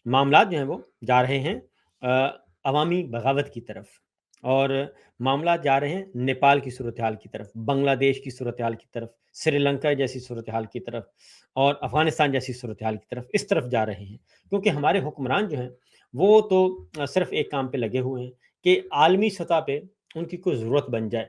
معاملات جو ہیں وہ جا رہے ہیں عوامی بغاوت کی طرف، اور معاملات جا رہے ہیں نیپال کی صورتحال کی طرف، بنگلہ دیش کی صورتحال کی طرف، سری لنکا جیسی صورتحال کی طرف، اور افغانستان جیسی صورتحال کی طرف، اس طرف جا رہے ہیں، کیونکہ ہمارے حکمران جو ہیں وہ تو صرف ایک کام پہ لگے ہوئے ہیں کہ عالمی سطح پہ ان کی کوئی ضرورت بن جائے،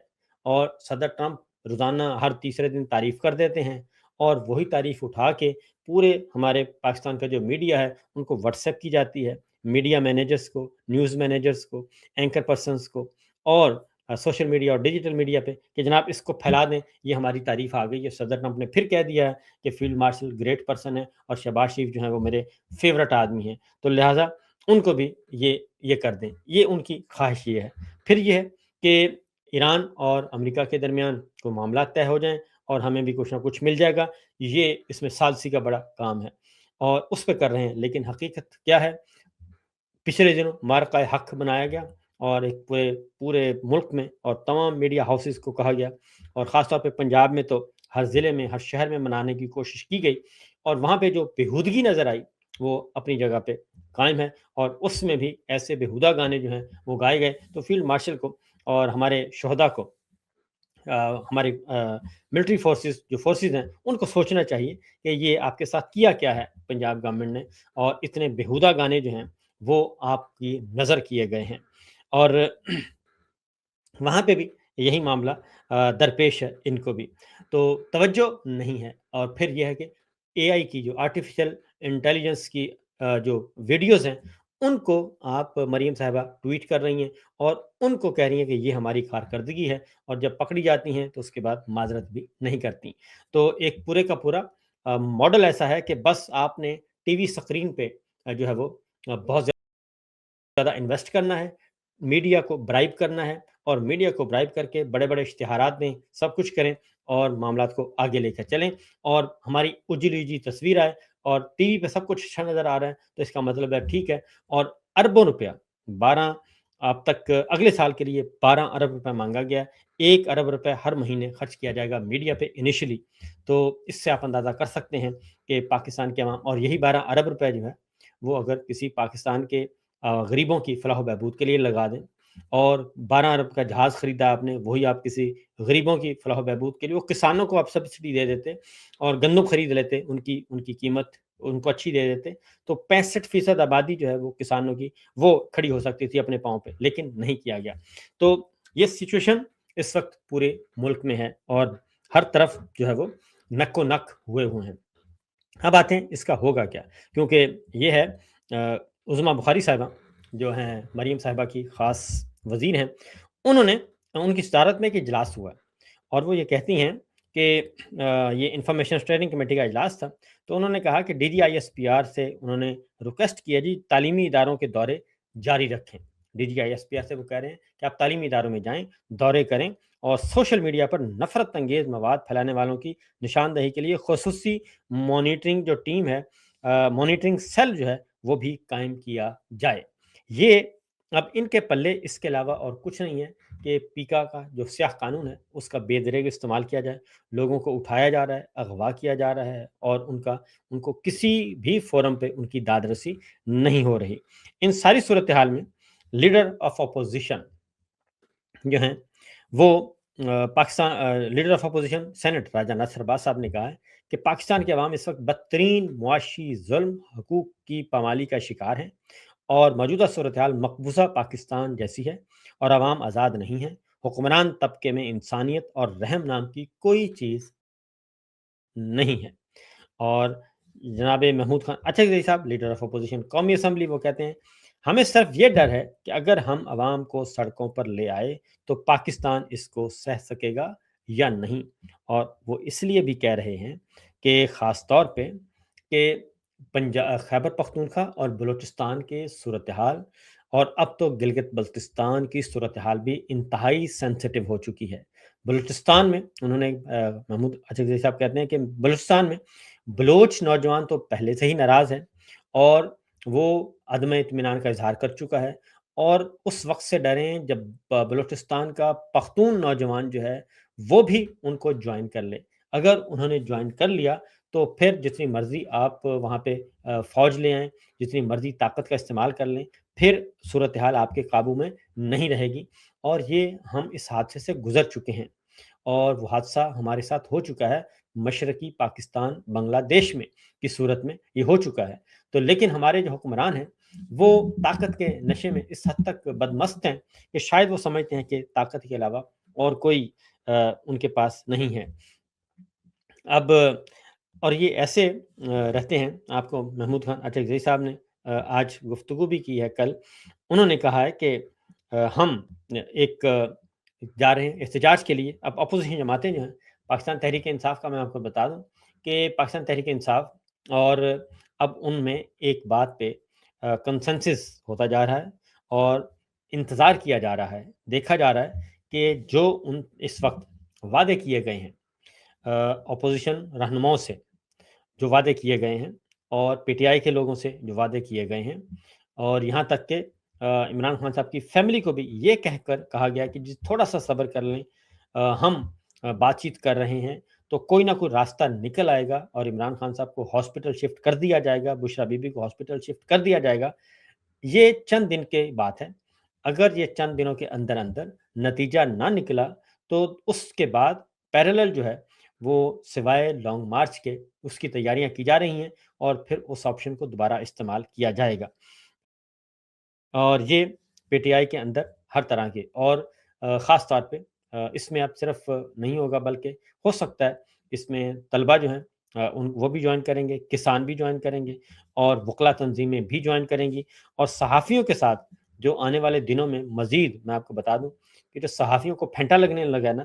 اور صدر ٹرمپ روزانہ ہر تیسرے دن تعریف کر دیتے ہیں، اور وہی تعریف اٹھا کے پورے ہمارے پاکستان کا جو میڈیا ہے ان کو واٹس ایپ کی جاتی ہے، میڈیا مینیجرز کو، نیوز مینیجرز کو، اینکر پرسنز کو، اور سوشل میڈیا اور ڈیجیٹل میڈیا پہ کہ جناب اس کو پھیلا دیں، یہ ہماری تعریف آ گئی ہے، صدر ٹرمپ نے پھر کہہ دیا ہے کہ فیلڈ مارشل گریٹ پرسن ہے اور شہباز شریف جو ہیں وہ میرے فیورٹ آدمی ہیں، تو لہٰذا ان کو بھی یہ کر دیں، یہ ان کی خواہش یہ ہے۔ پھر یہ ہے کہ ایران اور امریکہ کے درمیان کو معاملات طے ہو جائیں اور ہمیں بھی کچھ نہ کچھ مل جائے گا، یہ اس میں ثالثی کا بڑا کام ہے اور اس پہ کر رہے ہیں۔ لیکن حقیقت کیا ہے، پچھلے دنوں مارکہ حق بنایا گیا اور ایک پورے ملک میں اور تمام میڈیا ہاؤسز کو کہا گیا، اور خاص طور پہ پنجاب میں تو ہر ضلع میں، ہر شہر میں منانے کی کوشش کی گئی، اور وہاں پہ جو بےہودگی نظر آئی وہ اپنی جگہ پہ قائم ہے، اور اس میں بھی ایسے بےہودہ گانے جو ہیں وہ گائے گئے۔ تو فیلڈ مارشل کو اور ہمارے شہداء کو، ہمارے ملٹری فورسز جو فورسز ہیں ان کو سوچنا چاہیے کہ یہ آپ کے ساتھ کیا کیا ہے پنجاب گورنمنٹ نے، اور اتنے بےہودہ گانے جو ہیں وہ آپ کی نظر کیے گئے ہیں، اور وہاں پہ بھی یہی معاملہ درپیش ہے ان کو بھی، تو توجہ نہیں ہے۔ اور پھر یہ ہے کہ اے آئی کی جو آرٹیفیشل انٹیلیجنس کی جو ویڈیوز ہیں ان کو آپ مریم صاحبہ ٹویٹ کر رہی ہیں اور ان کو کہہ رہی ہیں کہ یہ ہماری کارکردگی ہے، اور جب پکڑی جاتی ہیں تو اس کے بعد معذرت بھی نہیں کرتی۔ تو ایک پورے کا پورا ماڈل ایسا ہے کہ بس آپ نے ٹی وی اسکرین پہ جو ہے وہ بہت زیادہ انویسٹ کرنا ہے، میڈیا کو برائب کرنا ہے، اور میڈیا کو برائب کر کے بڑے بڑے اشتہارات دیں، سب کچھ کریں اور معاملات کو آگے لے کر چلیں، اور ہماری اجلی تصویر آئے اور ٹی وی پہ سب کچھ اچھا نظر آ رہا ہے تو اس کا مطلب ہے ٹھیک ہے۔ اور اربوں روپیہ 12 اب تک اگلے سال کے لیے 12 ارب روپے مانگا گیا، 1 ارب روپے ہر مہینے خرچ کیا جائے گا میڈیا پہ انیشلی، تو اس سے آپ اندازہ کر سکتے ہیں کہ پاکستان کے عوام، اور یہی 12 ارب روپے جو ہے وہ اگر کسی پاکستان کے غریبوں کی فلاح و بہبود کے لیے لگا دیں، اور 12 ارب کا جہاز خریدا آپ نے، وہی آپ کسی غریبوں کی فلاح و بہبود کے لیے، وہ کسانوں کو آپ سبسڈی دے دیتے اور گندم خرید لیتے، ان کی قیمت ان کو اچھی دے دیتے، تو 65% آبادی جو ہے وہ کسانوں کی وہ کھڑی ہو سکتی تھی اپنے پاؤں پہ، لیکن نہیں کیا گیا۔ تو یہ سچویشن اس وقت پورے ملک میں ہے اور ہر طرف جو ہے وہ نک و نک ہوئے ہیں۔ اب آتے ہیں اس کا ہوگا کیا، کیونکہ یہ ہے عظمیٰ بخاری صاحبہ جو ہیں مریم صاحبہ کی خاص وزیر ہیں، انہوں نے ان کی صدارت میں ایک اجلاس ہوا اور وہ یہ کہتی ہیں کہ یہ انفارمیشن اسٹیئرنگ کمیٹی کا اجلاس تھا، تو انہوں نے کہا کہ D G I S P R سے انہوں نے ریکویسٹ کیا جی تعلیمی اداروں کے دورے جاری رکھیں۔ D G I S P R سے وہ کہہ رہے ہیں کہ آپ تعلیمی اداروں میں جائیں، دورے کریں، اور سوشل میڈیا پر نفرت انگیز مواد پھیلانے والوں کی نشاندہی کے لیے خصوصی مانیٹرنگ جو ٹیم ہے، مانیٹرنگ سیل جو ہے وہ بھی قائم کیا جائے۔ یہ اب ان کے پلے اس کے علاوہ اور کچھ نہیں ہے کہ پیکا کا جو سیاہ قانون ہے اس کا بے دریغ استعمال کیا جائے، لوگوں کو اٹھایا جا رہا ہے، اغوا کیا جا رہا ہے، اور ان کو کسی بھی فورم پہ ان کی داد رسی نہیں ہو رہی۔ ان ساری صورتحال میں لیڈر آف اپوزیشن جو ہیں وہ Pakistan leader of opposition senate Raja Nasir Baz صاحب نے کہا ہے کہ پاکستان کے عوام اس وقت بدترین معاشی ظلم، حقوق کی پامالی کا شکار ہیں، اور موجودہ صورتحال مقبوضہ پاکستان جیسی ہے اور عوام آزاد نہیں ہے۔ حکمران طبقے میں انسانیت اور رحم نام کی کوئی چیز نہیں ہے۔ اور جناب محمود خان اچھا صاحب لیڈر آف اپوزیشن قومی اسمبلی، وہ کہتے ہیں ہمیں صرف یہ ڈر ہے کہ اگر ہم عوام کو سڑکوں پر لے آئے تو پاکستان اس کو سہ سکے گا یا نہیں، اور وہ اس لیے بھی کہہ رہے ہیں کہ خاص طور پہ کہ خیبر پختونخوا اور بلوچستان کے صورتحال، اور اب تو گلگت بلتستان کی صورتحال بھی انتہائی سینسٹیو ہو چکی ہے۔ بلوچستان میں انہوں نے محمود اچھا صاحب کہتے ہیں کہ بلوچستان میں بلوچ نوجوان تو پہلے سے ہی ناراض ہے اور وہ عدم اطمینان کا اظہار کر چکا ہے، اور اس وقت سے ڈریں جب بلوچستان کا پختون نوجوان جو ہے وہ بھی ان کو جوائن کر لے۔ اگر انہوں نے جوائن کر لیا تو پھر جتنی مرضی آپ وہاں پہ فوج لے آئیں، جتنی مرضی طاقت کا استعمال کر لیں، پھر صورتحال آپ کے قابو میں نہیں رہے گی۔ اور یہ ہم اس حادثے سے گزر چکے ہیں، اور وہ حادثہ ہمارے ساتھ ہو چکا ہے، مشرقی پاکستان بنگلہ دیش میں کی صورت میں یہ ہو چکا ہے۔ تو لیکن ہمارے جو حکمران ہیں وہ طاقت کے نشے میں اس حد تک بدمست ہیں کہ شاید وہ سمجھتے ہیں کہ طاقت کے علاوہ اور کوئی ان کے پاس نہیں ہے۔ اب اور یہ ایسے رہتے ہیں۔ آپ کو محمود خان اچکزئی صاحب نے آج گفتگو بھی کی ہے کل، انہوں نے کہا ہے کہ ہم ایک جا رہے ہیں احتجاج کے لیے۔ اب اپوزیشن جماعتیں جو ہیں، پاکستان تحریک انصاف کا میں آپ کو بتا دوں کہ پاکستان تحریک انصاف، اور اب ان میں ایک بات پہ کنسنسس ہوتا جا رہا ہے اور انتظار کیا جا رہا ہے، دیکھا جا رہا ہے کہ جو اس وقت وعدے کیے گئے ہیں اپوزیشن رہنماؤں سے، جو وعدے کیے گئے ہیں، اور پی ٹی آئی کے لوگوں سے جو وعدے کیے گئے ہیں، اور یہاں تک کہ عمران خان صاحب کی فیملی کو بھی یہ کہہ کر کہا گیا کہ جی تھوڑا سا صبر کر لیں، ہم بات چیت کر رہے ہیں تو کوئی نہ کوئی راستہ نکل آئے گا، اور عمران خان صاحب کو ہاسپٹل شفٹ کر دیا جائے گا، بشرا بی بی کو ہاسپٹل شفٹ کر دیا جائے گا۔ یہ چند دن کی بات ہے۔ اگر یہ چند دنوں کے اندر اندر نتیجہ نہ نکلا تو اس کے بعد پیرالل جو ہے وہ سوائے لانگ مارچ کے اس کی تیاریاں کی جا رہی ہیں، اور پھر اس آپشن کو دوبارہ استعمال کیا جائے گا۔ اور یہ پی ٹی آئی کے اندر ہر طرح کے، اور خاص طور پہ اس میں اب صرف نہیں ہوگا بلکہ ہو سکتا ہے اس میں طلبہ جو ہیں وہ بھی جوائن کریں گے، کسان بھی جوائن کریں گے، اور وکلا تنظیمیں بھی جوائن کریں گی، اور صحافیوں کے ساتھ جو آنے والے دنوں میں مزید میں آپ کو بتا دوں کہ جو صحافیوں کو پھینٹا لگنے لگا نا،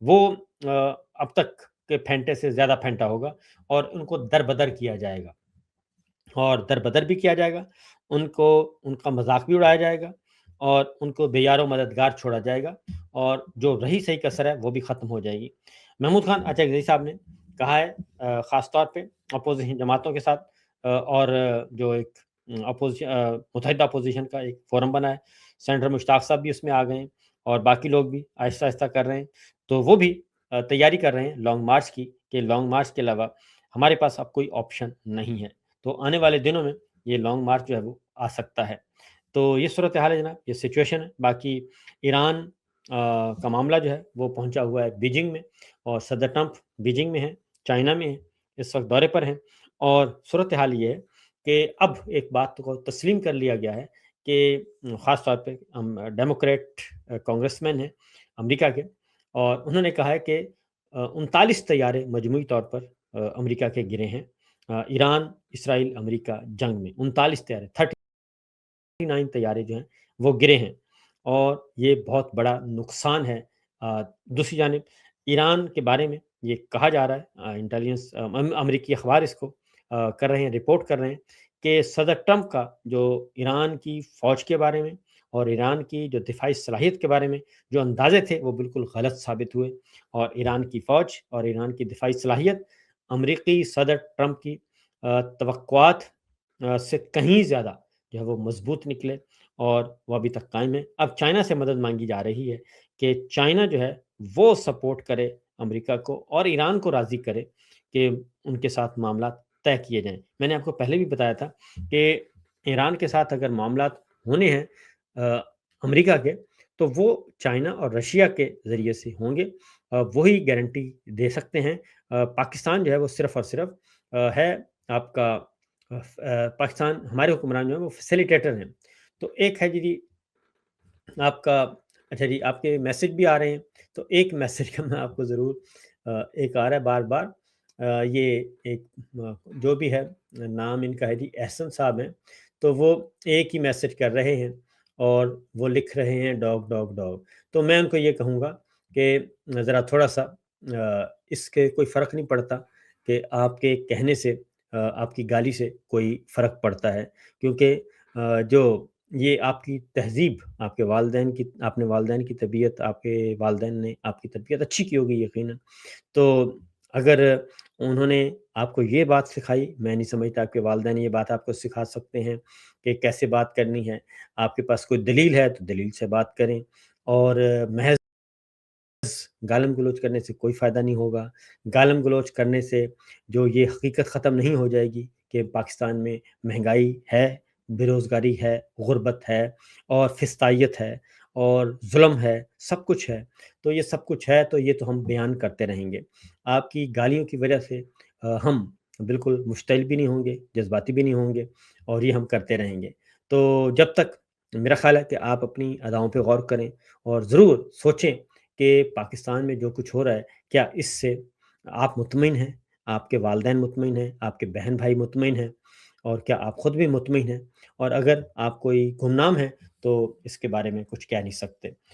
وہ اب تک کے پھینٹے سے زیادہ پھینٹا ہوگا، اور ان کو در بدر کیا جائے گا، اور در بدر بھی کیا جائے گا، ان کو ان کا مذاق بھی اڑایا جائے گا، اور ان کو بے یار و مددگار چھوڑا جائے گا، اور جو رہی صحیح کسر ہے وہ بھی ختم ہو جائے گی۔ محمود خان اچکزئی صاحب نے کہا ہے خاص طور پہ اپوزیشن جماعتوں کے ساتھ، اور جو ایک متحدہ اپوزیشن کا ایک فورم بنا ہے، سینیٹر مشتاق صاحب بھی اس میں آ گئے ہیں، اور باقی لوگ بھی آہستہ آہستہ کر رہے ہیں، تو وہ بھی تیاری کر رہے ہیں لانگ مارچ کی، کہ لانگ مارچ کے علاوہ ہمارے پاس اب کوئی آپشن نہیں ہے۔ تو آنے والے دنوں میں یہ لانگ مارچ جو ہے وہ آ سکتا ہے۔ تو یہ صورتحال ہے جناب، یہ سچویشن ہے۔ باقی ایران کا معاملہ جو ہے وہ پہنچا ہوا ہے بیجنگ میں، اور صدر ٹرمپ بیجنگ میں ہیں، چائنا میں ہیں، اس وقت دورے پر ہیں، اور صورتحال یہ ہے کہ اب ایک بات کو تسلیم کر لیا گیا ہے کہ خاص طور پہ ڈیموکریٹ کانگریس مین ہیں امریکہ کے، اور انہوں نے کہا ہے کہ 39 طیارے مجموعی طور پر امریکہ کے گرے ہیں ایران اسرائیل امریکہ جنگ میں، 39 طیارے، 39 طیارے جو ہیں وہ گرے ہیں، اور یہ بہت بڑا نقصان ہے۔ دوسری جانب ایران کے بارے میں یہ کہا جا رہا ہے، انٹیلیجنس امریکی اخبار اس کو کر رہے ہیں، رپورٹ کر رہے ہیں کہ صدر ٹرمپ کا جو ایران کی فوج کے بارے میں اور ایران کی جو دفاعی صلاحیت کے بارے میں جو اندازے تھے وہ بالکل غلط ثابت ہوئے، اور ایران کی فوج اور ایران کی دفاعی صلاحیت امریکی صدر ٹرمپ کی توقعات سے کہیں زیادہ جو ہے وہ مضبوط نکلے، اور وہ ابھی تک قائم ہے۔ اب چائنا سے مدد مانگی جا رہی ہے کہ چائنا جو ہے وہ سپورٹ کرے امریکہ کو، اور ایران کو راضی کرے کہ ان کے ساتھ معاملات طے کیے جائیں۔ میں نے آپ کو پہلے بھی بتایا تھا کہ ایران کے ساتھ اگر معاملات ہونے ہیں امریکہ کے، تو وہ چائنا اور رشیا کے ذریعے سے ہوں گے، وہی گارنٹی دے سکتے ہیں۔ پاکستان جو ہے وہ صرف اور صرف ہے آپ کا پاکستان، ہمارے حکمران جو ہیں وہ فیسیلیٹیٹر ہیں۔ تو ایک ہے جی آپ کا، اچھا جی آپ کے میسج بھی آ رہے ہیں، تو ایک میسج کا میں آپ کو ضرور ایک آ رہا ہے بار بار، یہ ایک جو بھی ہے نام ان کا ہے جی احسن صاحب ہیں، تو وہ ایک ہی میسج کر رہے ہیں، اور وہ لکھ رہے ہیں ڈاگ ڈاگ ڈاگ۔ تو میں ان کو یہ کہوں گا کہ ذرا تھوڑا سا اس کے کوئی فرق نہیں پڑتا کہ آپ کے کہنے سے آپ کی گالی سے کوئی فرق پڑتا ہے، کیونکہ جو یہ آپ کی تہذیب، آپ کے والدین کی، آپ نے والدین کی طبیعت، آپ کے والدین نے آپ کی تربیت اچھی کی ہوگی یقیناً، تو اگر انہوں نے آپ کو یہ بات سکھائی، میں نہیں سمجھتا آپ کے والدین یہ بات آپ کو سکھا سکتے ہیں کہ کیسے بات کرنی ہے۔ آپ کے پاس کوئی دلیل ہے تو دلیل سے بات کریں، اور محض گالم-گلوچ کرنے سے کوئی فائدہ نہیں ہوگا، گالم-گلوچ کرنے سے جو یہ حقیقت ختم نہیں ہو جائے گی کہ پاکستان میں مہنگائی ہے، بے روزگاری ہے، غربت ہے اور فسطائیت ہے اور ظلم ہے، سب کچھ ہے۔ تو یہ سب کچھ ہے تو یہ تو ہم بیان کرتے رہیں گے۔ آپ کی گالیوں کی وجہ سے ہم بالکل مشتعل بھی نہیں ہوں گے، جذباتی بھی نہیں ہوں گے اور یہ ہم کرتے رہیں گے۔ تو جب تک میرا خیال ہے کہ آپ اپنی اداؤں پہ غور کریں اور ضرور سوچیں کہ پاکستان میں جو کچھ ہو رہا ہے، کیا اس سے آپ مطمئن ہیں؟ آپ کے والدین مطمئن ہیں؟ آپ کے بہن بھائی مطمئن ہیں؟ اور کیا آپ خود بھی مطمئن ہیں؟ اور اگر آپ کوئی گمنام ہیں، تو اس کے بارے میں کچھ کہہ نہیں سکتے۔